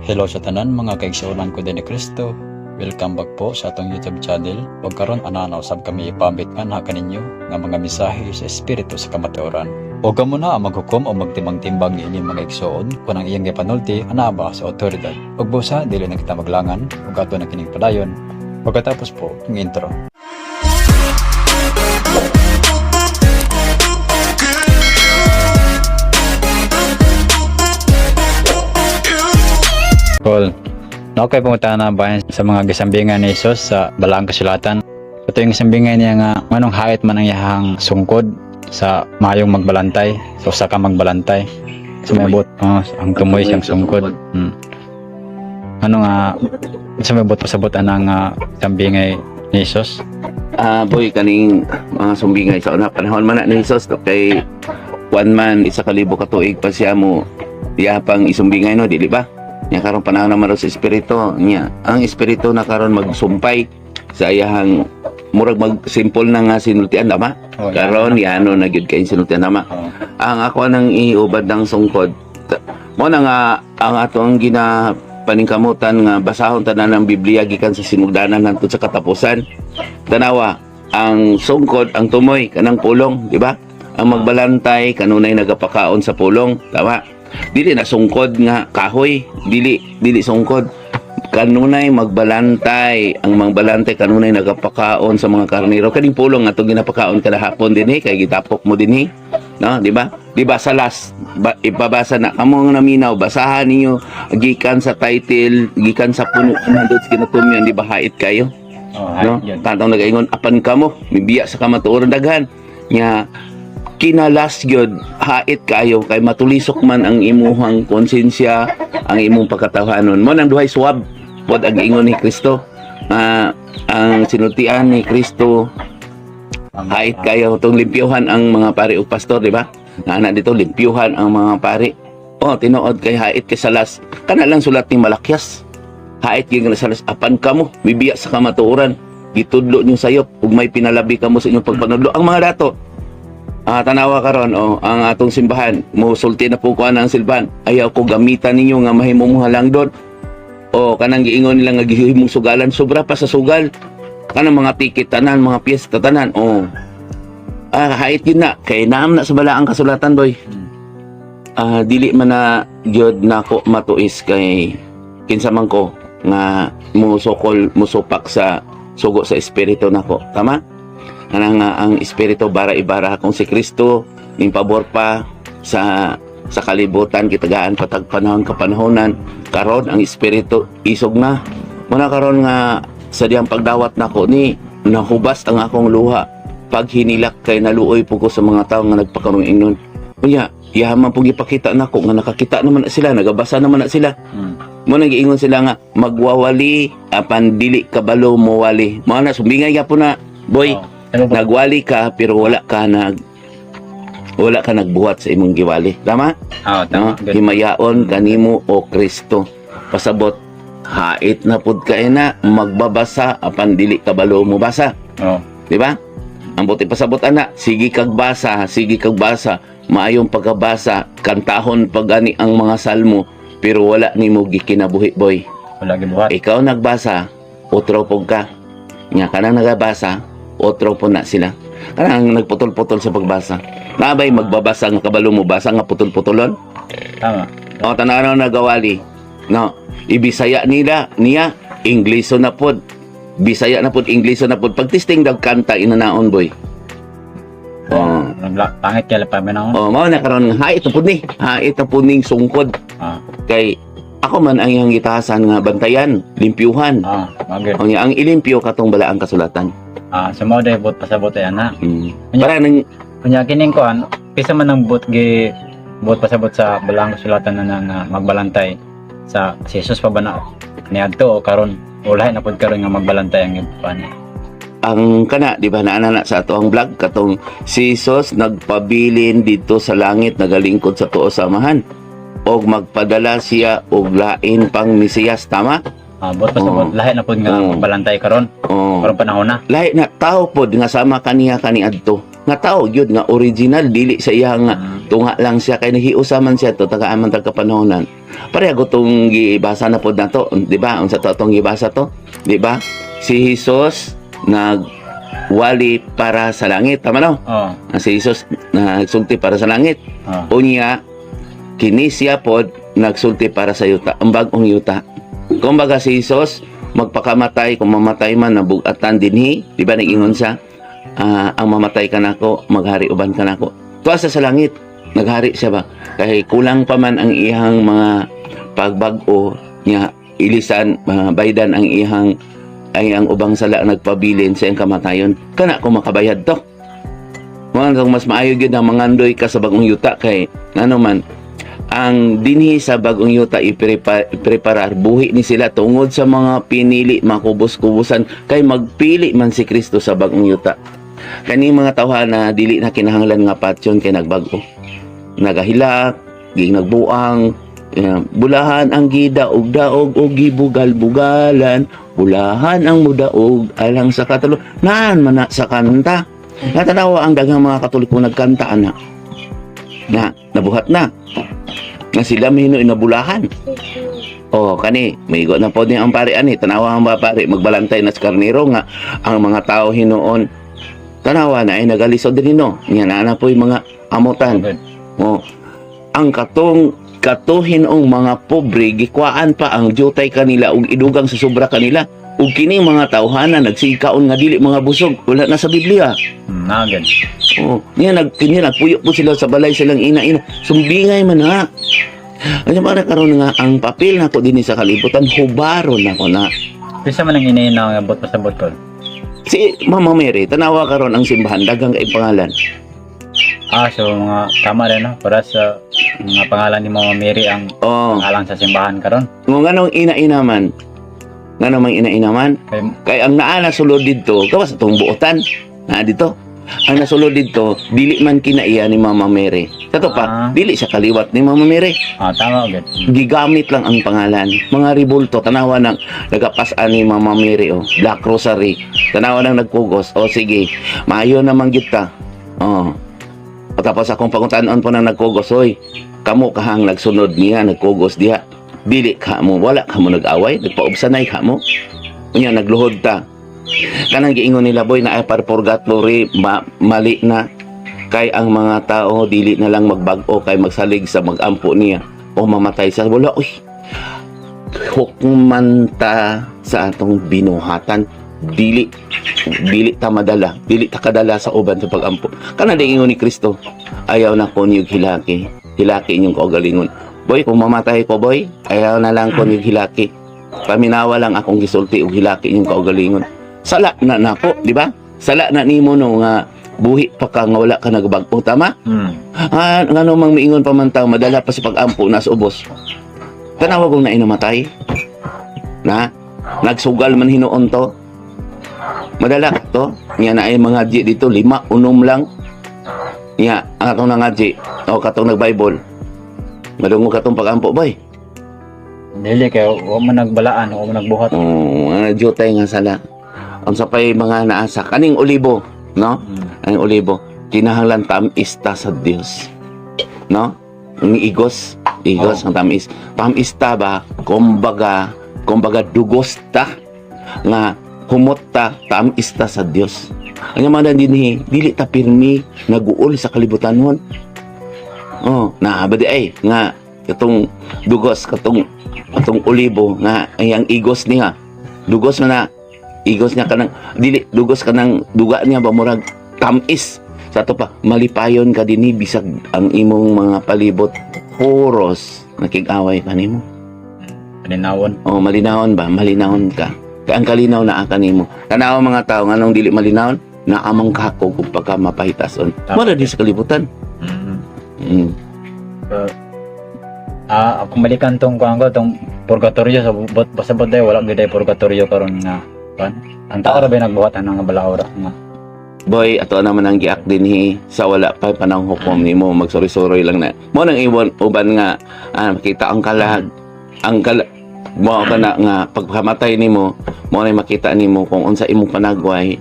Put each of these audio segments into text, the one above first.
Hello sa tanan mga kaigsuonan ko din ni Kristo. Welcome back po sa atong YouTube channel. Ug karon ana usab kami ipambit nga kaninyo nga mga mensahe sa espiritu sa kamatuoran. Og kamo na ang maghukom o magtimbang-timbang ni inyong mga igsuon kung ang iyang gipanulti ana ba sa otoridad. Ug busa dili na kita maglangan ug ato na kining padayon. Pagkatapos po ang intro. Paul, okay pumunta na bayan sa mga gisambingan ni Jesus sa Balaang Kasulatan. Ito yung gisambingan niya nga manong hait man ang iyahang sungkod sa mayong magbalantay, so sa ka magbalantay. Sa may bot, ang tumoy siyang sungkod. Ano nga, sa may bot pasabot ang sambingay ni Jesus? Boy, kaning mga sumbingay sa una panahon man na ni Jesus to kay one man isa ka libo ka tuig pa siya mo iya pang isumbingay no dili ba? Nya karon panahon naman sa espiritu nya ang espiritu na karon magsumpay sa iyahang murag mag-simple na nga sinultian tama karon yano na gyud kay sinultian tama ang ako nang iubad ng sungkod mo na nga ang atong paningkamutan nga basahon tanan ng Biblia gikan sa sinugdanan ngadto sa katapusan tanawa ang sungkod ang tumoy kanang pulong di ba ang magbalantay kanunay nagapakaon sa pulong tama dili na sungkod nga kahoy dili sungkod kanunay magbalantay ang magbalantay kanunay nagapakaon sa mga karnero kaning pulong nga to ginapakaon kada hapon dinhi kay gitapok mo dinhi no di ba sa last ipabasa na kamo nga naminaw basahan niyo gikan sa title gikan sa puno nandot sa kinatumyan di ba hait kayo no tantang nagaingon apan kamo mibiya sa kamatuoran daghan nya kinalas gyud hait kayo kay matulisok man ang imuhang konsensya ang imong pagkatawhanon mo nang duhay swab pod ang ingon ni Kristo ang sinultian ni Kristo hait kayo tong limpyuhan ang mga pari ug pastor di ba ana dito limpyuhan ang mga pari tinuod kay hait kay salas kana lang sulat ni Malakyas hait gyud nga salas apan kamo bibiya sa kamatuoran gitudlo niyo sayop ug may pinalabi kamo sa inyong pagpanudlo ang mga dato tanawa karon ang atong simbahan musulti na po ko ang silban ayaw ko gamitan ninyo nga mahimong halangdon kanang giingon nila nga gihimong sugalan sobra pa sa sugal kanang mga tiket tanan mga piyesta tanan hait yun na kay naam na sa Balaang Kasulatan boy dili man na gyud nako matuis kay kinsa man ko nga musupak sa sugo sa espiritu nako tama kanang ang espiritu bara-ibara kung si Kristo ning pabor pa sa kalibutan kitagaan patag panahon kapanahonan karon ang espiritu isog na muna karon nga sa diyang pagdawat nako ni nahubas ang akong luha pag hinilak kay naluoy po ko sa mga tao nga nagpakarong ingnon unya yaman pug ipakita nako nga nakakita naman na sila nagabasa naman na sila mo nang giingon sila nga magwawali apan dili kabalo mo wali mo na sumbingay gyapon na boy nagwali ka pero wala ka nagbuhat sa imong giwali tama Tama. Himayaon kanimo o Kristo pasabot hait na pud ka na magbabasa apan dili kabalo mo basa di ba ang buti pasabot ana sige kag basa maayong pagkabasa kantahon pagani ang mga salmo pero wala nimo gikinabuhi boy Wala gibuhat. ikaw nagbasa otro pug ka nya kanang nagabasa otro po na sila kanang nagputol-putol sa pagbasa nabay magbabasa nga kabalo mo basa nga putol-putolon Tama. tanaw nagawali no ibisaya niya Ingleso na pod Bisaya na pod Ingleso na pod pagtisting dag kanta inanaon boy Pangit kaya pa man mao na karon hait na pod ning sungkod kay ako man ang iyang gitahasan nga bantayan limpyuhan ang ilimpyo katong Balaang Kasulatan sa mga day bot pasabot ay ana. Para nang Kunya kining kuan, pisa man ang bot pasabot sa Balaang Kasulatan na magbalantay sa si Jesus pa ba na niadto o karon ulay na pud karon nga magbalantay ang kuan. Ang kana di ba naana na sa ato ang vlog katong si Jesus nagpabilin dito sa langit nagalingkod sa tuo samahan og magpadala siya og lain pang Mesiyas tama? Bot pasabot lahi na pud nga magbalantay karon. Karon panahon na. Lahi na tao pod nga sama kaniya kaniadto. nga tao gyud nga original dili sa iya nga tunga lang siya kay nahiusaman siya to tagaan tag kapanahonan. Pareha ko tong gibasa na pod nato, di ba? Unsa to atong gibasa to? Di ba? Si Jesus nagwali para sa langit, tama no? Oh. Si Jesus nagsulti para sa langit. Oh. Unya kini siya pod nagsulti para sa yuta, ang bag-ong yuta. Kumbaga si Jesus magpakamatay, kung mamatay man nabugatan dinhi, di ba nag-ingon siya? Ang mamatay ka nako, maghari uban ka nako. Tuwa sa langit, naghari siya ba? Kaya kulang pa man ang iyang mga pagbag-o niya, ilisan, baydan ang iyang ubang sala nagpabilin sa iyang kamatayon. Kana ko makabayad to. Mga mas maayo gyud ang mangandoy ka sa bagong yuta kay ano man ang dinhi sa bagong yuta ipreparar buhi ni sila tungod sa mga pinili makubos-kubusan kay magpili man si Kristo sa bagong yuta. Kani mga tawhana dili na kinahanglan nga patyon kay nagbago. Nagahilak, ging nagbuang, bulahan ang gidaog-daog o gibugal-bugalan, bulahan ang mudaog alang sa katulo. Naan man na sa kanta. Natanawa ang daghang mga Katoliko nagkanta ana. Na nabuhat na. Nga sila mahino inabulahan. Oh, kani, maigo na po niya ang pare ani. Tanawa ang mga pare, magbalantay na sa karnero nga ang mga tao hinoon. Tanawa na ay nagalisod din no. Nga na po yung mga amutan. Oh, ang katuhin ang mga pobre, gikwaan pa ang jutay kanila ug idugang sa sobra kanila. Ug kini mga tawhana nagsikaon nga dili mga busog. Wala na sa Biblia. Nagan. Oh, niya nagpuyo po sila sa balay silang ina-ina. Sumbingay man ha. Ano para karon nga ang papel nako dinhi sa kalibutan hubaron nako na. Bisa man ang inaina nga bot pasabot ko. Si Mama Mary tanawa karon ang simbahan daghang kay pangalan. So mga tama rin no para sa mga pangalan ni Mama Mary ang Oh, pangalan sa simbahan karon. kung nganong ina-ina man. Nganong mang ina-ina man. Kay ang naa na sulod didto, gawas atong buotan. Na dito. Ang nasulod dito, dili man kinaiya ni Mama Mary. Kato pa, dili siya kaliwat ni Mama Mary. Tama agad. Gigamit lang ang pangalan. Mga ribulto, tanawa ng nagapasan ni Mama Mary, oh. Black Rosary. Tanawa ng nagpugos. O sige, maayo naman kita. Oh. Tapos akong pangutanon po nang nagpugos, oy, kamo kahang nagsunod niya, nagpugos diha. Dili ka mo, wala ka mo nag-away, nagpaubsanay ka mo. Unya, nagluhod ta. Kanang giingon nila boy na ay par purgatory mali na kay ang mga tao dili na lang magbag-o kay magsalig sa magampo niya o mamatay sa wala uy hukman ta sa atong binuhatan dili ta madala dili ta kadala sa uban sa pagampo kana diingon ni Kristo ayaw na ko niyog hilaki inyong kaugalingon boy kung mamatay ko boy ayaw na lang ko niyog hilaki paminawa lang akong gisulti og hilaki inyong kaugalingon. Sala na nako, di ba? Sala na nimo no nga buhi pa ka nga wala ka nagbag-o, tama? Ngano mang miingon pa man taw madala pa sa pag-ampo nas ubos. Tanawa kong nainamatay. Na nagsugal man hinuon to. Madala to. Nya na ay mga di dito 5 unom lang. Nya ang atong nangadji o katong nag-Bible. Madungo katong pag-ampo boy. Dili kay wa man nagbalaan, wa man nagbuhat. Mga jutay nga sala. Ang sapay mga naasa kaning olibo, no? Ang olibo kinahanglan tamista sa Dios. No? Ang igos ang tamista ba kumbaga dugosta nga humota tamista sa Dios. Ang mga dinhi dili ta pirmi naguol sa kalibutanon. Oh, na badi ay nga katong dugos katong olibo nga ang igos niya. Dugos na igos niya kanang dili dugos kanang duga niya ba murag tamis sa to pa malipayon ka dinhi bisag ang imong mga palibot puros nakig-away kanimo Malinawon. malinawon ba malinawon ka kay ang kalinaw na kanimo tanaw mga tao nganong dili malinawon na amang kakog ug pagka mapahitason wala di sa kalibutan. Kung balikan tong kuan ko tong purgatorio sa bot wala gid purgatorio karon nga kan ang tao ra ba nagbuhat ang balaura nga boy ato naman ang giak dinhi sa wala pa panahon hukom nimo magsuri-suri lang na mo nang uban nga makita ang kalag mo ka na nga pagkamatay nimo mo na makita nimo kung unsa imong panagway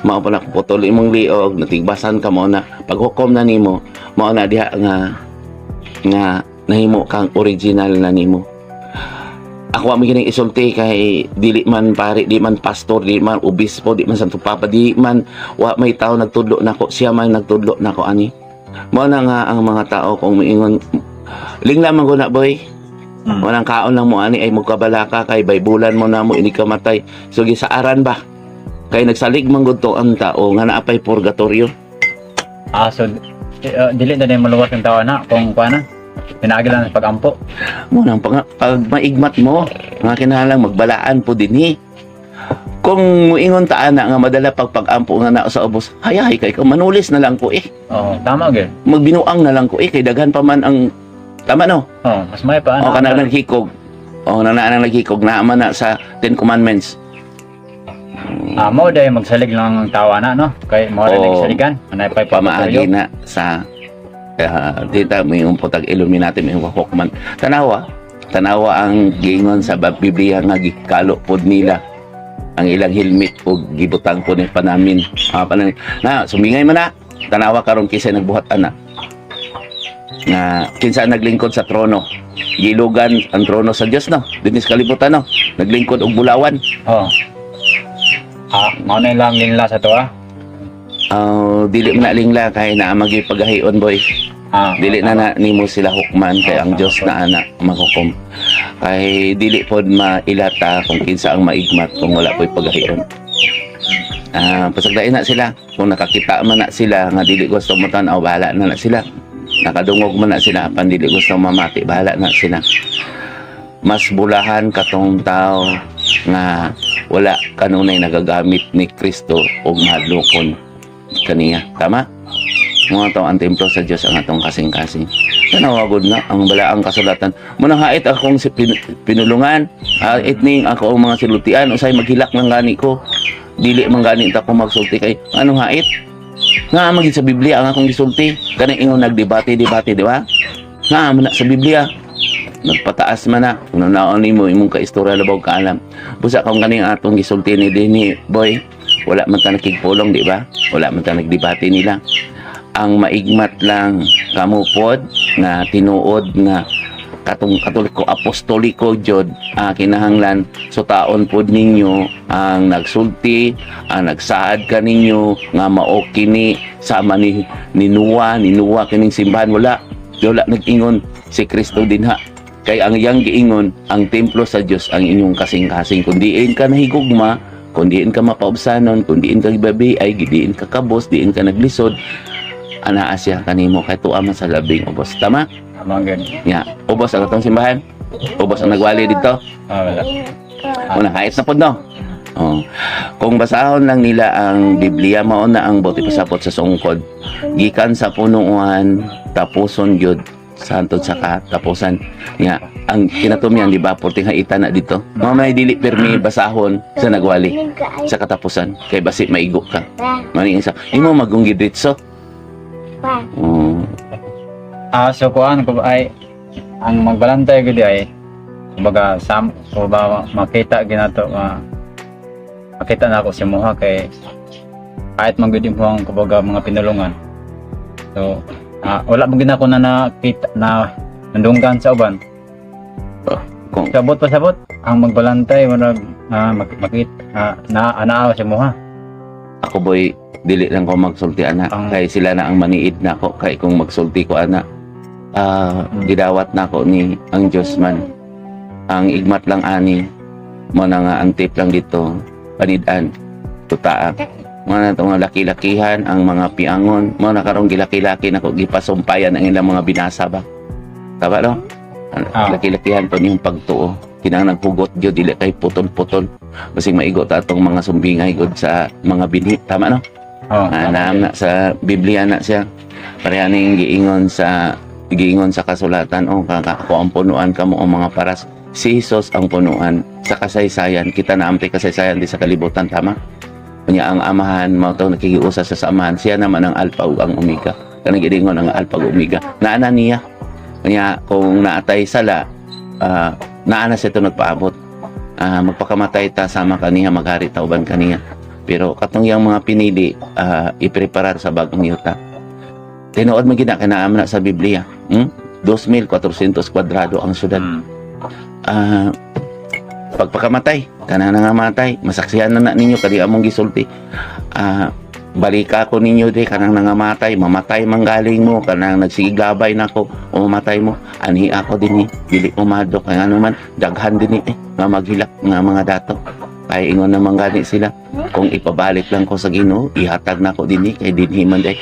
mao pa na putol imong liog, natigbasan ka mo na paghukom na nimo, mao na diha nga nahimo kang original na nimo. Ako ang gining isulti kay dili man pare, di man pastor, di man obispo, di man santo papa, di man wa may tao nagtudlo nako, siya man nagtudlo nako ani. Mao na nga ang mga tao kung miingon lingla man guna boy. Walang kaon lang mo ani ay magkabalaka kay baybulan mo na mo ini kamatay. So gisaaran ba? Kay nagsalig man gud to ang tao nga naapay purgatorio. So dili na din maluwas ng tao na kung kuana pinagi lang sa pagampo. Mo nang pag maigmat mo, nga kinahanglan magbalaan po dinhi. Kung muingon ta ana nga madala pagpagampo nga na sa ubos, hayahay kay manulis na lang ko Tama gyud. Magbinuang na lang ko kay daghan pa man ang tama no. Mas may pa O kana naghikog. O na naghikog na man na sa 10 commandments. Mao day magsalig lang ang tawa na no. Kay mao rin nagsaligan. Anay pa Pamaagi na sa dita may umpotag Illuminati may hukman. Tanawa ang gingon sa Biblia nga gikalo pod nila ang ilang helmet o gibutang po ni panamin. Na sumingay man na. Tanawa karon kisay nagbuhat ana. Na kinsa naglingkod sa trono. Gilugan ang trono sa Dios no. Dinis kalibutan no. Naglingkod og bulawan. Mao na lang nila sa to Dili na lingla kay naa magipagahion boy. Dili na nimo sila hukman kay ang Dios na ana maghukom. Kay dili pod mailata kung kinsa ang maigmat kung wala po'y pagahion. Pasagdain na sila kung nakakita man na sila nga dili gusto mo tan-aw, bahala na sila. Nakadungog man na sila pan dili gusto mamati, bahala na sila. Mas bulahan katong tao nga wala kanunay nagagamit ni Kristo og mahadlokon kaniya. Tama? Mga tao ang templo sa Diyos ang atong kasing-kasing. Tanawagod na ang balaang kasulatan. Munang hait akong pinulungan, hait ning ako ang mga silutian, usay maghilak ng gani ko. Dili man gani ta ko magsulti kay anong hait? Nga maging sa Biblia ang akong gisulti. Kanang ingon nagdebate, di ba? Nga man sa Biblia. Nagpataas man na. Kung naon nimo imong kaistorya labaw ka alam. Busa kung kaning atong gisulti ni Dini, boy, wala man ta nakigpulong, di ba? Wala man ta nagdebate nila. Ang maigmat lang kamupod nga tinuod nga katong katoliko apostoliko jud kinahanglan sutaon pod ninyo ang nagsulti, ang nagsaad kaninyo nga mao kini sama ni Noah kining simbahan wala nag-ingon si Kristo dinha kay ang iyang giingon ang templo sa Dios ang inyong kasing-kasing kung diin ka nahigugma, kung diin ka mapaubsanon, kung diin ka gibabi ay diin ka kabos, diin ka naglisod ana asya kanimo kay tuwa man sa labing ubos. Tama? Tama gyud. Nya, ubos ang atong simbahan. Ubos ang nagwali dito. Wala. Una kahit na pod no. Kung basahon lang nila ang Biblia mao na ang bote pasapot sa sungkod. Gikan sa punuan tapuson gyud santod sa katapusan. Nya, ang kinatumyan di ba porting haita na dito. Mamay dili permi basahon sa nagwali sa katapusan kay basi maigo ka. Maning isa imo magunggi ditso. So kuan ko ay ang magbalantay gud ay kumbaga makita ginato makita na ako si Moha kay kahit man gud imong kumbaga mga pinulungan. So wala man gid ako na nakita na nandunggan sa uban. Sabot ang magbalantay makita na anaa si Moha. Ako boy dili lang ko magsulti ana kay sila na ang maniid na ako kay kung magsulti ko ana gidawat na ako ni ang Diyos man ang igmat lang ani mo na nga ang tip lang dito panidan tutaa mga itong laki-lakihan ang mga piangon mo na karong gilaki-laki na ko gipasumpayan ang ilang mga binasa ba tama no? Laki-lakihan po niyong pagtuo kinang nagpugot gyud dili kay putol-putol basig maigo ta atong mga sumbingay gud sa mga binhi tama no? Na sa Biblia na siya parehaning giingon sa kasulatan ako ang punuan kamo ang mga paras si Jesus ang punuan sa kasaysayan kita na ampi kasaysayan di sa kalibutan tama kanya ang amahan mao to nakikiusa sa amahan siya naman ang alpha ug ang omega kanang giingon ang alpha ug omega naana niya kanya kung naatay sala naana siya to nagpaabot magpakamatay ta sama kaniya maghari ta uban kaniya Pero katong yang mga pinili ipreparar sa bagong yuta. Tinuod man gina kinaaman na sa Biblia. 2,400 kwadrado ang syudad. Pagpakamatay, kanang nangamatay, masaksihan na ninyo kadi among gisulti. Balika ko ninyo di kanang nangamatay, mamatay manggaling mo, kanang nagsigigabay nako o mamatay mo, anhi ako dinhi, dili umado kay ano man daghan dinhi nga maghilak nga mga dato. Kay ingon na manggani sila kung ipabalik lang ko sa Ginoo, ihatag nako dinhi kay dinhi man day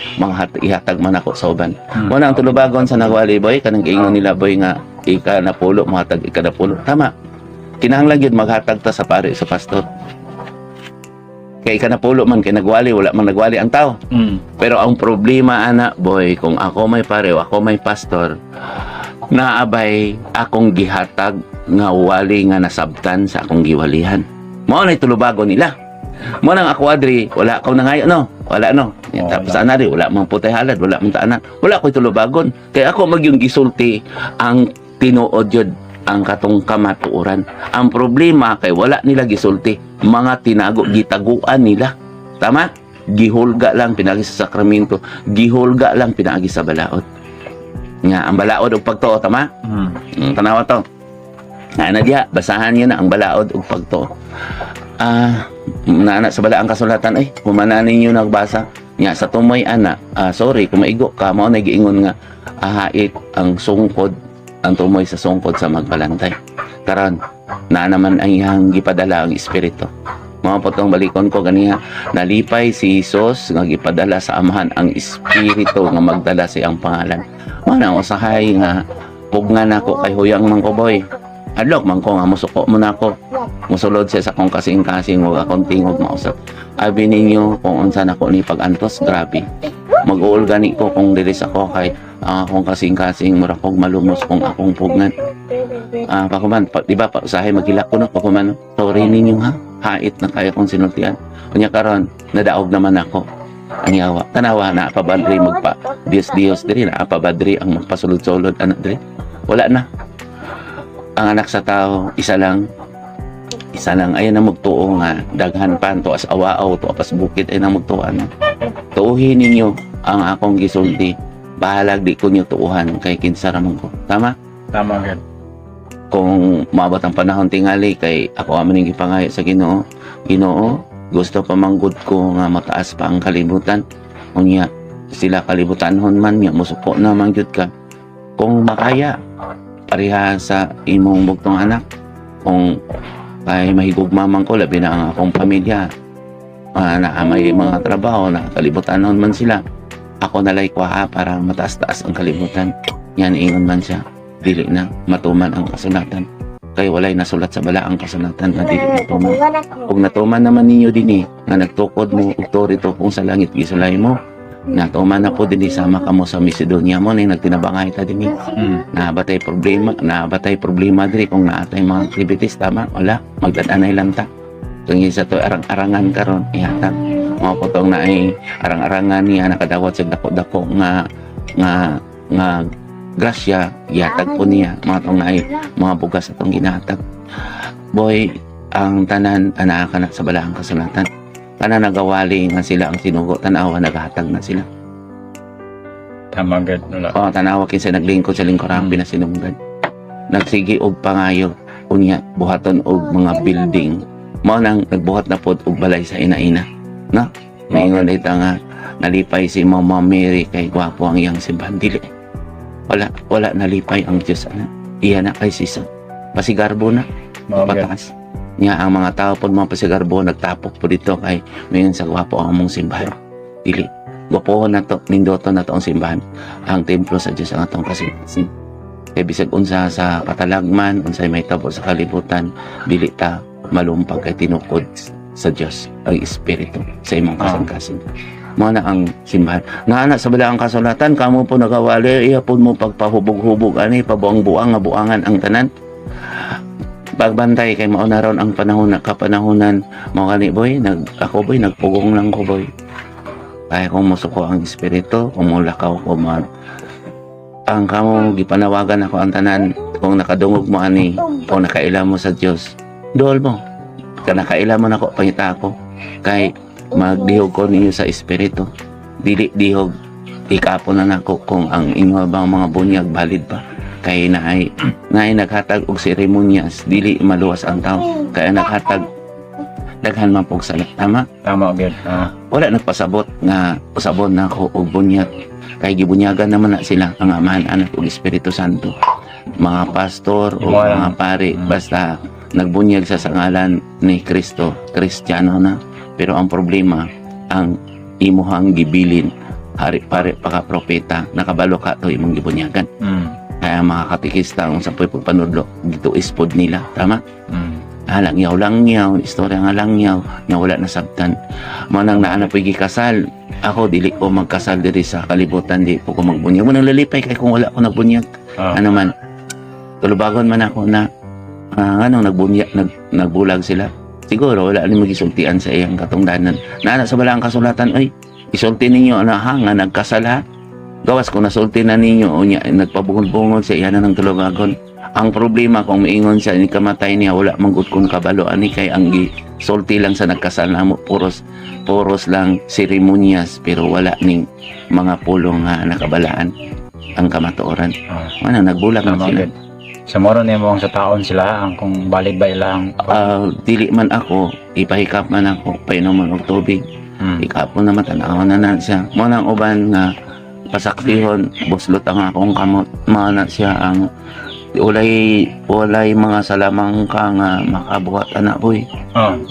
ihatag man ako sa uban. Muna ang tulubagon sa nagwali boy kanang ingon nila boy nga ika na pulo mohatag ika na pulo. Tama. Kinahanglan gyud maghatag ta sa pare sa pastor. Kay ika na pulo man kay nagwali wala man nagwali ang tao. Pero ang problema ana boy kung ako may pare o ako may pastor naabay akong gihatag nga wali nga nasabtan sa akong giwalihan. Mao na tulubagon nila. Mo nang ako adri, wala ko na ngayon no. Wala no. Tapos ana ri wala man putay halad, wala man taanan. Wala ko tulubagon. Kaya ako magyung gisulti ang tinuod yun ang katong kamatuoran. Ang problema kay wala nila gisulti, mga tinago gitaguan nila. Tama? Gihulga lang pinagi sa sakramento, gihulga lang pinagi sa balaod. Nga ang balaod ug pagtuo, tama? Tanawa to. Na diha, basahan niyo na ang balaod ug pagtuo. Nana sa balaang kasulatan humana ninyo nagbasa nya sa tumoy ana sorry kung maigo ka mao na giingon nga hait ang sungkod ang tumoy sa sungkod sa magbalantay karon na naman ang iyang gipadala ang espiritu mao potong balikon ko ganiha nalipay si Hesus nga gipadala sa amahan ang espiritu nga magdala siyang pangalan mao na usahay nga pugnan ako kay huyang man ko boy adlok man ko nga musuko mo nako musulod siya sa akong kasing-kasing huwag akong tingog mausap abi ninyo kung unsa nako ni pag-antos grabe mag-uul gani ko kung diris ako kay akong kasing-kasing mura kong malumos kung akong pugnan pakuman diba pa usahay maghilak ko no pakuman sorry ninyo ha hait na kaya kong sinultian kunya karon nadaog naman ako ang yawa tanawa na pabadri magpa Dios diri na pabadri ang magpasulod-sulod anak diri wala na ang anak sa tao isa lang ayan na magtuo nga daghan pa to as awaaw to apas bukid ay na magtuan tuuhin ninyo ang akong gisulti bahalag di ko niyo tuuhan kay kinsa ramon ko tama gid kung maabot ang panahon tingali kay ako aman ning gipangayo sa Ginoo gusto pa manggod ko nga mataas pa ang kalibutan unya sila kalibutanhon man nya musuko na man gyud ka kung makaya pareha sa imong bugtong anak kung kay mahigugmaman ko labi na ang akong pamilya na may mga trabaho na kalibutan noon man sila ako nalay kwa para mataas-taas ang kalibutan yan ingon man siya dili na matuman ang kasulatan kay walay nasulat sa bala ang kasulatan na dili matuman kung natuman naman ninyo dinhi nga nagtukod mo og torito kung sa langit gisulay mo natuman na po din sama ka mo sa Macedonia mo na nagtinabangay ta din nabatay problema diri kung naatay mga activities tama wala magdadanay lang ta kung isa to arang-arangan karon ihatag mga potong na ay arang-arangan niya nakadawat sa dako-dako nga grasya ihatag po niya mga tong na ay mga bugas atong ginahatag boy ang tanan anaa na sa balaang kasulatan kana nagawali nga sila ang sinugo tanawa naghatag na sila tama gid wala tanawa kinsa naglingkod sa lingkurang pinasinunggan nagsigi og pangayo unya buhaton og mga building mao nang nagbuhat na pod og balay sa ina-ina no maingon ita nga nalipay si Mama Mary kay gwapo ang iyang simbahan dili wala nalipay ang Dios ana iya na kay sisa pasigarbo na pataas niya ang mga tao pod mga pasigarbo nagtapok po dito kay mayon sa gwapo ang among simbahan dili gwapohon na to nindoto na to ang simbahan ang templo sa Dios ang atong kasintasin kay bisag unsa sa katalagman unsay may tabo sa kalibutan dili ta malumpag kay tinukod sa Dios ang espiritu sa imong kasing-kasing mao na ang simbahan nga sa balaang kasulatan kamo po nagawali iya po mo pagpahubog-hubog ani pabuang-buang nga buangan ang tanan pagbantay kay mao na ron ang panahon na kapanahonan mao kani boy ako boy nagpugong lang ko boy kaya kung musuko ang espiritu kung mulakaw ko man ang kamo gipanawagan ako ang tanan kung nakadungog mo ani kung nakaila mo sa Dios dol mo ka nakaila mo nako pangita ako kay magdihog ko ninyo sa espiritu. Dili dihog ikapon na nako kung ang inyo bang mga bunyag valid pa. Kay naay naghatag og seremonyas, dili maluwas ang tao. Kaya naghatag daghan man pog salat. Tama? Tama gyud. Wala nagpasabot nga usabon na ako og bunyag. Kay gibunyagan naman na sila ang Amahan, Anak ug Espiritu Santo. Mga pastor o mga pare basta nagbunyag sa ngalan ni Kristo, Kristiyano na. Pero ang problema, ang imuhang gibilin hari pare paka propeta nakabalo ka to imong gibunyagan. Kaya mga katikista kung sa pagpanudlo dito ispod nila. Tama? Langyaw, istorya nga langyaw, nga wala na sabtan. Manang naana po'y gikasal. Ako, dili ko magkasal diri sa kalibutan, di po ko magbunyag. Manang lalipay kay kung wala ko nagbunyag. Ano man, tulubagon man ako na nagbunyag, nagbulag sila. Siguro, wala ni magisultian sa iyang katungdanan. Naana sa balang kasulatan, ay, isulti ninyo, nga nagkasal ha. Gawas ko nasulti na ninyo, o niya, nagpabungol-bungol sa iyan na ng tulubagon. Ang problema kung maingon siya ni kamatay niya wala manggut kun kabalo ani kay ang sulti lang sa nagkasal namo puros lang seremonyas pero wala ning mga pulong nga nakabalaan ang kamatuoran. Ano nagbulag na sila. Sa moro ni mo sa taon sila ang kung valid ba ilang dili man ako ipahikap man ako painom man og tubig. Ikapon na matanawan na siya. Mo nang uban nga pasaktihon buslot ang akong kamot. Mao na siya ang walay mga salamang ka nga makabuhat anak boy.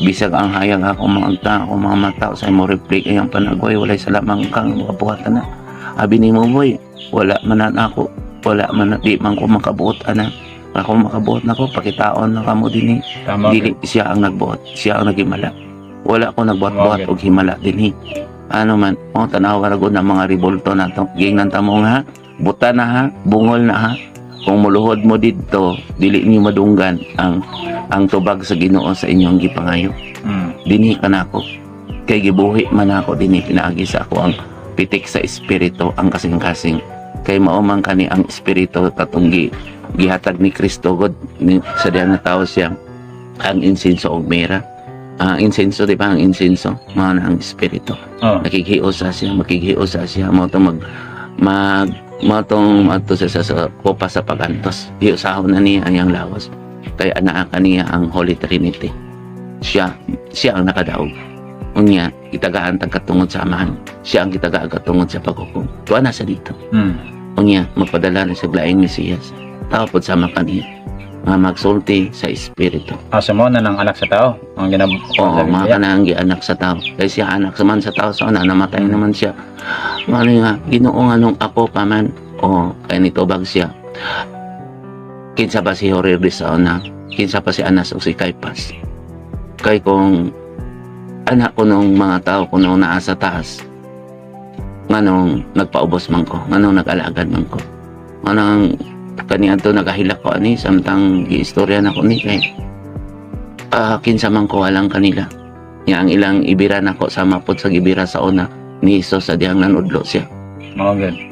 Bisag ang hayag ako mga mata sa mo reflect ang panagoy walay salamang ka nga makabuhat anak. Abi nimo boy, wala man ako, wala man di man ko makabuhat anak. Ako makabuhat nako pakitaon na kamo dinhi. Dili siya ang nagbuhat, siya ang naghimala. Wala ko nagbuhat-buhat og himala dinhi. Ano man, tanawa ra gud na mga revolto nato. Gingnan ta mo nga, buta na ha, bungol na ha. Kung muluhod mo dito, dili niyo madunggan ang tubag sa Ginoo sa inyong gipangayo. Dinhi ka na ako. Kay gibuhi man ako dinhi pinaagi sa ako ang pitik sa espiritu ang kasing-kasing. Kay maumang kani ang espiritu katong gihatag ni Kristo God sa diyan na tao siya ang insenso og mera. Ang insenso di ba ang insenso? Mao na ang espiritu. Nakikhiusa siya, makikhiusa siya mo to matong ato sa kopa sa pagantos. Iusahon na niya ang lawas. Kaya anaa niya ang Holy Trinity. Siya ang nakadaog. Unya, itagaan tagkatungod sa Amahan. Siya ang kitagaan katungod sa paghukom. Tuwa na sa dito. Unya, magpadala na sa glaing Mesiyas. Tao po sama kaniya. Magsulti sa espiritu. Sa mo na ng anak sa tao ang mga kanang anak sa tao. Kaya siya anak sa man sa tao sa una, namatay naman siya. Ano nga, Ginoo nga nung ako pa man, kaya nitubag siya. Kinsa pa si Herodes sa una, kinsa pa si Anas o si Caiphas. Kaya kung anak ko nung mga tao ko nung naa sa taas, nga nung nagpaubos man ko, nga nung nag-alagad man ko, nga nung kaniya to nagahilak ko ani samtang giistorya na ko ni kay kinsa man ko walang kanila nya ang ilang ibira nako sama pod sa gibira sa una ni Hesus sa diyang nanudlo siya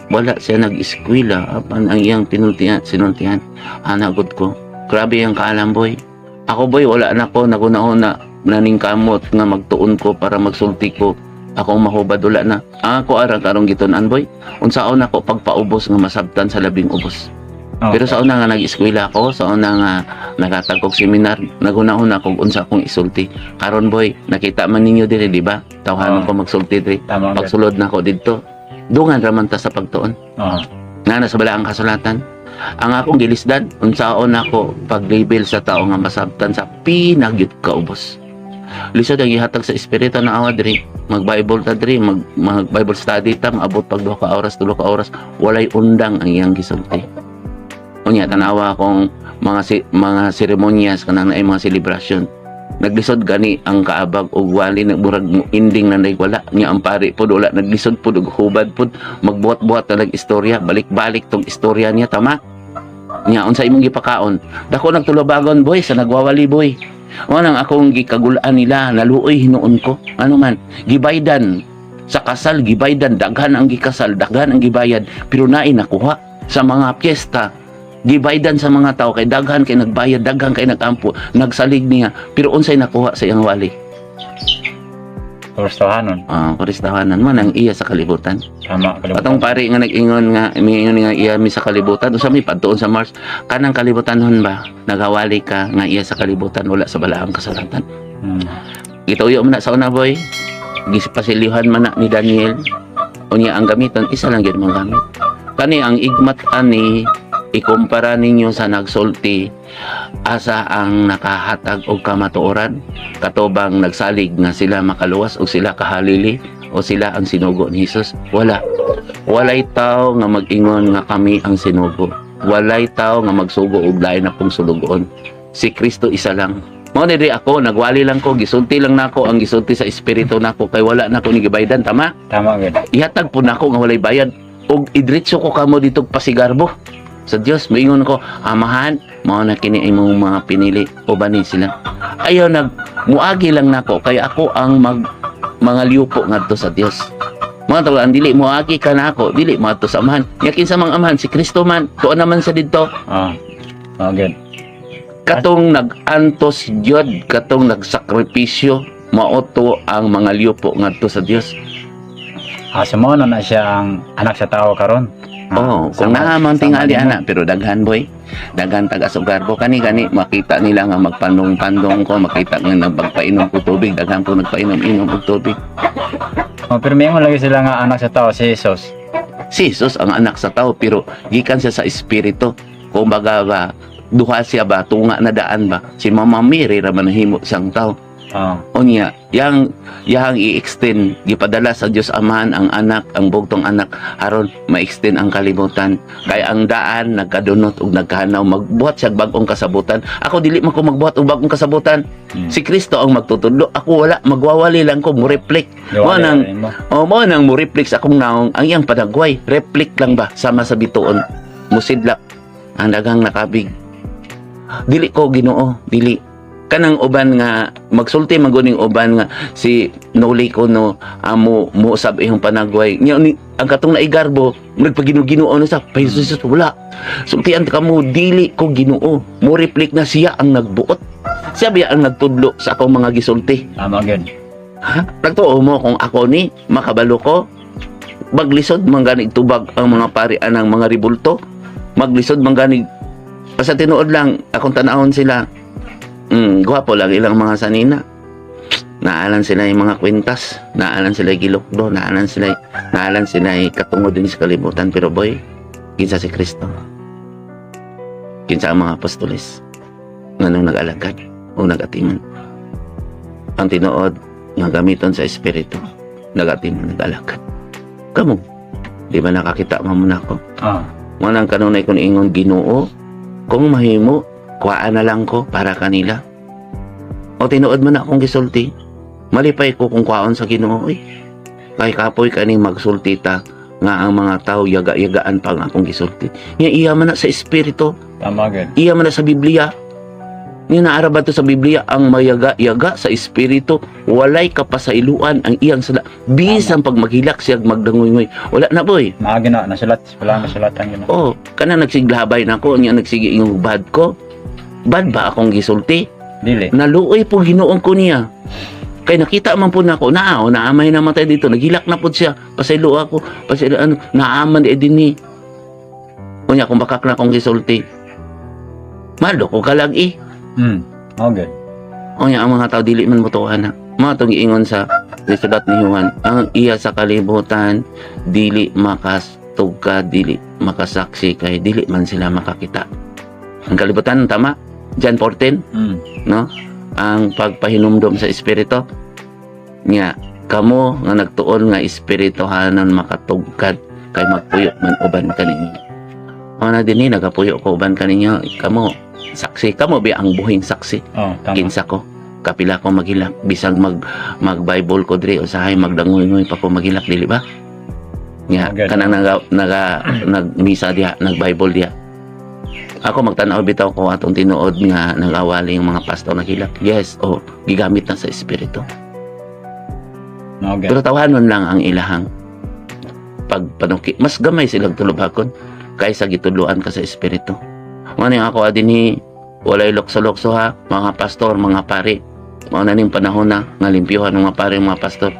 wala siya nag-eskwela apan ang iyang sinultihan anagod ko grabe ang kaalam boy ako boy wala na ko naguna-una naning kamot nga magtuon ko para magsulti ko akong mahubad wala na ako ara karong gitun-an boy unsaon ako pagpaubos nga masabtan sa labing ubos. Pero sa una nga nag-eskwela ako, sa una nga nagatagkog seminar, naguna-una kung unsa akong isulti. Karon boy, nakita man ninyo diri, di ba? Tawhanon ko magsulti diri. Pagsulod na ako dito, dungan raman ta sa pagtuon. Nga sa balaang kasulatan. Ang akong gilisdan, unsaon ako pag-label sa tao nga masabtan sa pinagyud kaubos. Lisod ang ihatag sa espiritu na awa diri, mag-Bible ta diri, mag-Bible study ta, maabot pag 2 ka oras, 3 ka oras, walay undang ang iyang gisulti. Unya tanawa akong mga seremonyas kanang naay mga selebrasyon. Naglisod gani ang kaabag og wali nagburag mo ending na wala niya ang pari pod wala naglisod pod og hubad pod magbuhat-buhat na istorya balik-balik tong istorya niya tama. Nya unsa imong gipakaon? Dako nagtulubagon boy sa nagwawali boy. Wanang akong gikagulaan nila naluoy hinuon ko. Ano man gibaydan sa kasal gibaydan daghan ang gikasal daghan ang gibayad pero naay nakuha sa mga piyesta. Gibaydan sa mga tao kay daghan kay nagbayad daghan kay nagampo nagsalig niya pero unsay nakuha sa iyang wali Kurstahanon. Kristahanan man ang iya sa kalibutan. Tama. Atong pari nga nag-ingon nga miingon nga iya mi sa kalibutan usa mi padtuon sa Mars kanang kalibutanhon ba nagawali ka nga iya sa kalibutan wala sa balaang kasalatan. Ituyo man na sa una boy gispasilyohan man na ni Daniel unya ang gamiton isa lang gyud man gamit. Kani ang igmat ani ikumpara ninyo sa nagsulti asa ang nakahatag og kamatuoran katubang nagsalig nga sila makaluwas o sila kahalili o sila ang sinugo ni Jesus. Walay tao nga mag-ingon nga kami ang sinugo. Walay tao nga magsugo og lain na pong sulugoon. Si Kristo isa lang. Mao ni ako nagwali lang ko gisulti lang nako ang gisulti sa espiritu nako kay wala nako ni gibaydan tama. Gid. Ihatag po nako nga walay bayad og idritso ko kamo dito pasigarbo sa Dios. Moingon ko amahan mao na kini imong mga pinili uban sila. Ayaw muagi lang nako kay ako ang mga liupo ngadto sa Dios. Mga tawag dili muagi ka nako dili mo adto sa amahan. Yakin sa mga amahan si Kristo man tuon naman sa didto. Good. Katong nag-antos Diod, katong nagsakripisyo mao to ang mga liupo ngadto sa Dios. Sumono na siya ang anak sa tao karon. Kung naman tingali anak pero daghan boy, daghan taga-sugarbo kani makita nila nga magpandong-pandong ko, makita nga nagpainom ko tubig, daghan ko nagpainom-inom og tubig. Pero may lagi sila nga anak sa tao si Jesus. Si Jesus ang anak sa tao pero gikan siya sa espiritu. Kumbaga ba duha siya ba tunga na daan ba si Mama Mary ra man himo sang tao. Unya yang i-extend gipadala sa Dios Amahan ang anak ang bugtong anak aron ma-extend ang kalibutan kay ang daan nagkadunot ug nagkahanaw magbuhat siya bag-ong kasabutan. Ako dili man ko magbuhat og bag-ong kasabutan. Si Kristo ang magtutudlo, ako wala, magwawali lang ko mo reflect mo nang mo reflect sa akong naong ang iyang panagway reflect lang ba sama sa bituon musidlak ang daghang nakabig. Dili ko Ginoo, dili kanang uban nga magsulti maguning uban nga si nuli ko no amo mo sab ihong panagway nya ang katong naigarbo nagpaginuo na sa Jesus wala sultian ka mo dili ko Ginoo mo reflect na siya ang nagbuot siya biya ang nagtudlo sa akong mga gisulti. Tama gyud. Nagtuo mo kung ako ni makabalo ko maglisod man ganig tubag ang mga parian ng mga ribulto maglisod man ganig sa tinuod lang akong tanahon sila. Gwapo lang ilang mga sanina. Naalan sila yung mga kwintas, naalan sila yung gilokdo, naalan sila yung katungod din sa kalibutan. Pero boy, kinsa si Kristo. Kinsa ang mga apostoles. Nganong nag-alagad o nag-atiman. Ang tinuod, nga gamiton sa espiritu, nag-atiman, nag-alagad. Kamu, di ba nakakita mo muna ko? Manang kanunay kung ingon Ginoo, kung mahimo, kuhaan na lang ko para kanila. O tinuod man akong gisulti. Malipay ko kung kuhaon sa Ginoo. Kay kapoy kaning magsulti ta nga ang mga tao yaga-yagaan pa nga akong gisulti. Iya man na sa espiritu. Tama gid. Iya man na sa Biblia. Naarabad to sa Biblia ang mayaga-yaga sa espiritu walay kapasailuan ang iyang sala. Bisan pag maghilak siya magdangoy-ngoy. Wala na boy. Maagi na nasulat, wala nasulatan yun. Kana nagsiglabay na ko, nya nagsige yung bad ko. Bad ba akong gisulti? Dili. Naluoy po Ginoon ko niya. Kay nakita man po nako, naamay na matay dito. Naghilak na po siya. Pasaylo ako. Naaman din ni. Unya kung bakak na akong gisulti. Malo ko kalagi. Okay. Unya ang mga tao dili man motuhan na. Mga itong iingon sa sulat ni Juan. Ang iya sa kalibutan, dili makastugka, dili makasaksi, kay dili man sila makakita. Ang kalibutan, tama? John 14, no? Ang pagpahinumdom sa espiritu. Nga, kamo nga nagtuon nga espirituhanan makatugkad kay magpuyo man uban kaninyo. Ana dinhi nagapuyo ko uban kaninyo, kamo saksi, kamo bi ang buhing saksi. Tama. Kinsa ko, kapila ko maghilak, bisag mag-Bible ko diri usahay magdangoy-ngoy pa ko maghilak, dili ba? Nga, kanang nag-misa diha, nag-Bible diha. Ako magtanaw bitaw ko atong tinuod nga nag-awali yung mga pastor na hilak. Yes, gigamit na sa espiritu. Okay. Pero tawanon lang ang ilahang pagpanuki. Mas gamay silang tulubhakon kaysa gitudloan ka sa espiritu. Ngani ako adinhi walay lokso-lokso ha, mga pastor, mga pari. mao na ning panahon na nga limpyuhan ng mga pare mga pastor.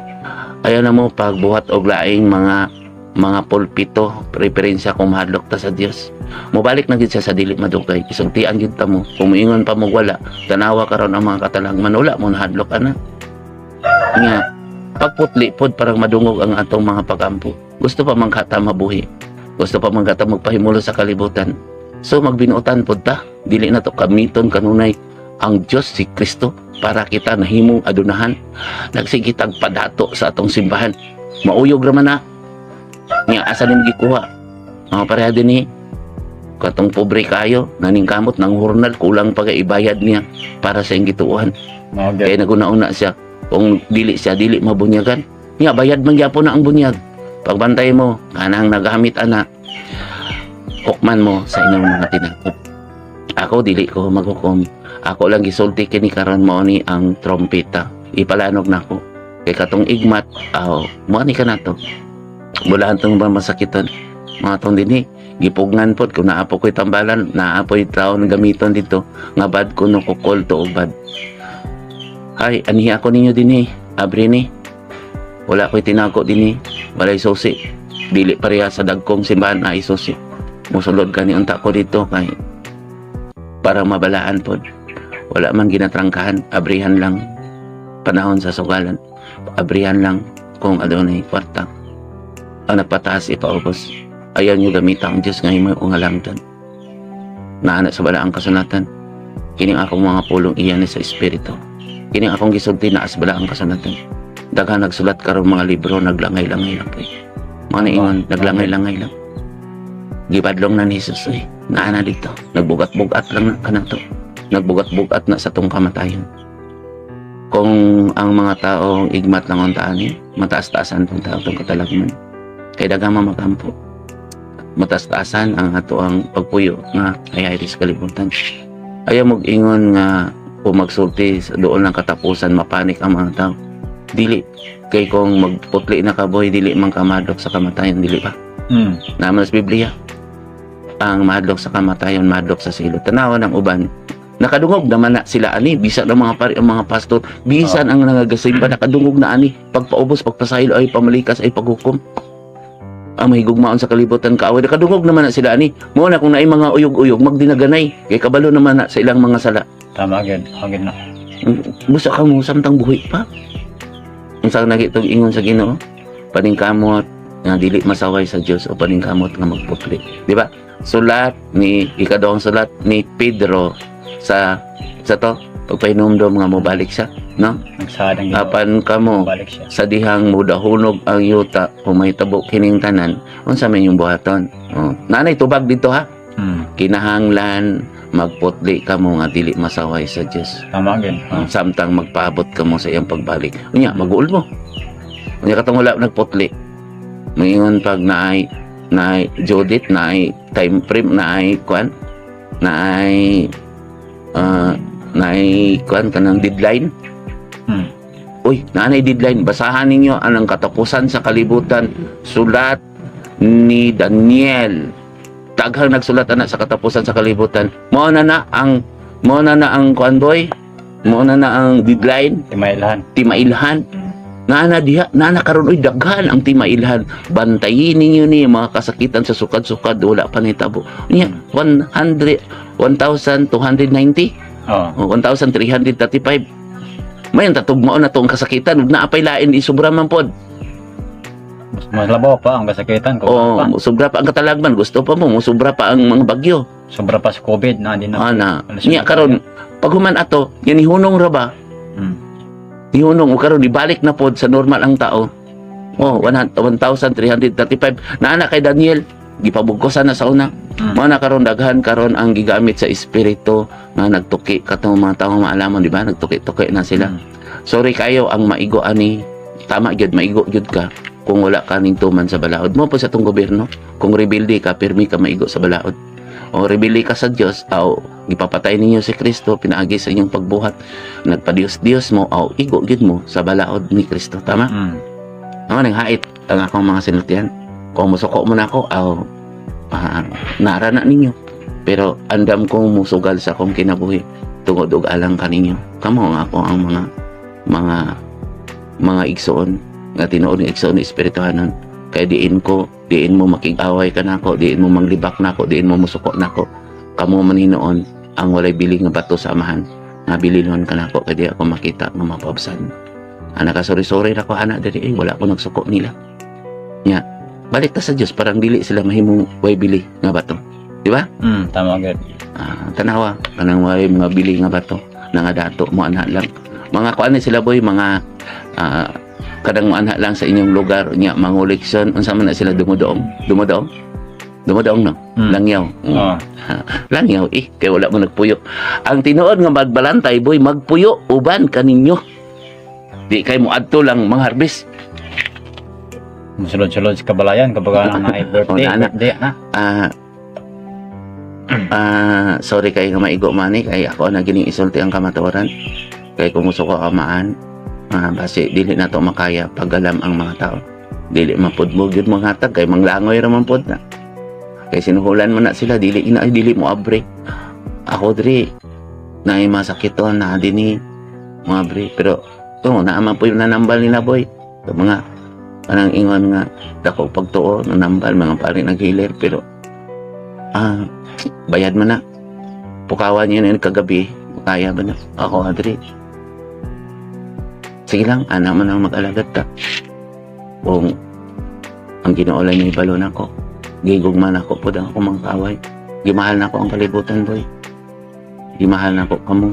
Ayaw na mo pagbuhat og laing mga pulpito referensya kung mahadlok ta sa Dios. Mobalik na gid siya sa dili madugay. Isultian gid ta mo. Kung moingon pa mo wala, tanawa karon ang mga katalagman wala mo nahadlok ana. Nga pagputli pod parang madungog ang atong mga pagampo. Gusto pa man kata mabuhi. Gusto pa man kata magpahimulo sa kalibutan. So magbinuotan pod ta. Dili na to kamiton kanunay ang Dios si Kristo para kita nahimong adunahan. Nagsigitag padato sa atong simbahan. Mauyog raman na. Nga asa nin gikuha. Mga pareha din ni katong pobre kayo naning kamot ng hurnal kulang pa kay ibayad niya para sa iyang gituuhan. Kaya naguna-una siya kung dili siya dili mabunyagan. Nga bayad man gyapon na ang bunyag. Pagbantay mo kanang nagamit ana. Hukman mo sa inyong mga tinakop. Ako dili ko maghukom. Ako lang gisulti kini karon mo ni ang trompeta. Ipalanog nako. Kay katong igmat mo ni kanato. Mula tong masakitan mga tong dinhi gipugnan pod kung naapo ko'y tambalan naapoy taon gamiton dito nga bad ko no kukol to bad. Hay anihi ako ninyo dinhi abri ni wala ko'y tinago dinhi walay susi dili pareha sa dagkong simbahan na isusi musulod kani unta ko dito kay para mabalaan pod wala man ginatrangkahan abrihan lang panahon sa sugalan abrihan lang kung adunay kwarta ang nagpataas ipaubos. Ayaw nyo gamitan ang Diyos ngayon mo kung alangdan. Naana sa bala ang kasunatan. Kining akong mga pulong iyan sa Espiritu. Kining akong gisulti na as bala ang kasunatan. Daghan nagsulat karon mga libro, naglangay-langay lang po. Mga naingon, naglangay-langay lang. Gibadlong na ni Jesus eh. Naana dito. Nagbugat-bugat lang na kanato. Nagbugat-bugat na sa tong kamatayon. Kung ang mga taong igmat lang ang taani, mataas-taasan tong tao tong katalagman. Kay daghang makampo mataas-taasan ang ato ang pagpuyo nga ay sa kalibutan. Ayaw mong ingon nga kung magsulti doon ng katapusan mapanik ang mga tao. Dili kay kung magputli na kaboy dili man kamadlok sa kamatayon dili ba? Naman sa Biblia ang madlok sa kamatayon madlok sa silot. Tanawan ng uban nakadungog naman na sila ani bisan ang mga pari ang mga pastor bisan ang nangagasimba nakadungog na ani pagpaubos pagpasaylo ay pamalikas ay paghukom. Ang mahigugmaon sa kalibutan kaaway nakadungog naman na sila ani mo na kung naay mga uyog-uyog magdinaganay kay kabalo naman na sa ilang mga sala tama agad na busa ka mo samtang buhi pa unsang nagitong ingon sa Ginoo paningkamot nga dili masaway sa Dios o paningkamot nga magputli di ba sulat ni ikaduhang sulat ni Pedro sa to pagpahinumdom nga mobalik siya no nagsadang apan kamo balik siya sa dihang mudahunog ang yuta kung may tabo kining tanan unsa man yung buhaton nanay tubag dito ha kinahanglan magputli kamo nga dili masaway sa Dios tama agad samtang magpaabot kamo sa iyang pagbalik unya maguol mo unya katong wala nagputli moingon pag naay Judith naay time frame naay kwan naay kwan kanang deadline uy, naanay deadline. Basahan ninyo anang katapusan sa kalibutan. Sulat ni Daniel. Taghang nagsulat ana sa katapusan sa kalibutan. Mao na na ang kwan boy. Mao na ang deadline. Timailhan. Naana diha, naana karon oy daghan ang timailhan. Bantayin ninyo ni mga kasakitan sa sukad-sukad wala pa nitabo. Nya 1,290. 1,335. May tatugmao na to ang kasakitan ug naapay lain isubra man pod. Mas labaw pa ang kasakitan ko. Sobra pa ang katalagman, gusto pa mo sobra pa ang mga bagyo. Sobra pa sa COVID na din na. Nya karon pag human ato, yan ihunong ra ba? Ihunong o karon ibalik na pod sa normal ang tao. 1,335 naana kay Daniel gipabugkosan na sa una. Mao na karon daghan karon ang gigamit sa espiritu nga nagtuki katong mga tawo maalamon di ba nagtuki-tuki na sila. Sorry kayo ang maigo ani tama gyud maigo gyud ka kung wala ka ning tuman sa balaod mo po sa tong gobyerno kung rebelde ka pirmi ka maigo sa balaod o rebelde ka sa Dios aw gipapatay ninyo si Kristo pinaagi sa inyong pagbuhat nagpadios-dios mo aw igo gyud mo sa balaod ni Kristo tama. Ano nang hait ang akong mga sinultihan kung musuko mo na ako aw nara na ninyo pero andam kong musugal sa akong kinabuhi tungod og alang kaninyo. Kamo nga ako ang mga igsoon nga tinuod ng igsoon ni espirituhanon. Kaya diin mo makig-away ka nako, diin mo manglibak nako, diin mo musuko nako. Kamo man hinoon ang walay bili nga bato sa amahan. Nga bililon ka nako kaya di ako makita nga mapabsan. Nakasori-sori na ko anak diri wala ko nagsuko nila. Nya, balik ta sa Dios parang dili sila mahimong way bili nga bato. Di ba? Tama gid. Tanawa kanang way mga bili nga bato nga dato mo ana lang. Mga kuan sila boy, mga kadang mo ana lang sa inyong lugar nya mangulikson unsa man na sila dumodoong no. Langyaw. Langyaw kay wala mo nagpuyo. Ang tinuod nga magbalantay boy, magpuyo uban kaninyo. Di kay mo adto lang mangharbis. Musulod-sulod sa kabalayan kapag may birthday. Sorry kay nga maigo mani kay ako na gining isulti ang kamatawaran. Kay kumuso ko kamaan. Basi dili na to makaya pagalam ang mga tao. Dili mapudmog yun mga hatag kay manglangoy raman pod na. Kay sinuhulan mo na sila dili mo abre. Ako diri na masakiton na dini mga abre pero naaman po yung nanambal nila boy. Ito mga anang ingon nga dako pagtuo nanambal mga pari naghilir pero bayad mo na. Pukawan niyo na kagabi. Kaya ba na? Ako adri. Sige lang, anak mo nang mag-alagat ka. Kung ang ginaulan niyo ibalo na ko. Gigugman ako po ako mangkaway. Gimahal na ko ang kalibutan boy. Gimahal na ko kamo.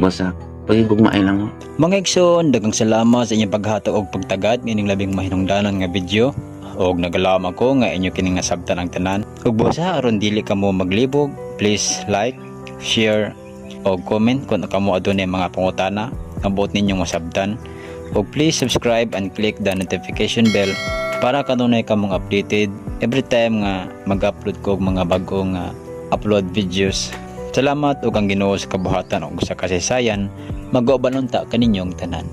Basta pagigugmaay lang mo. Mga igsoon, daghang salamat sa inyong paghatag og pagtagad ining labing mahinungdanon nga video. Og nagalaom ako nga inyo kini nga sabtan ang tanan. Ug busa aron dili kamo maglibog, please like, share og comment kung kamo adunay mga pangutana nga buot ninyong masabtan. Og please subscribe and click the notification bell para kanunay kamong updated every time nga mag-upload ko og mga bagong upload videos. Salamat ug ang Ginoo sa kabuhatan ug sa kasaysayan. Mag-uban unta kaninyong tanan.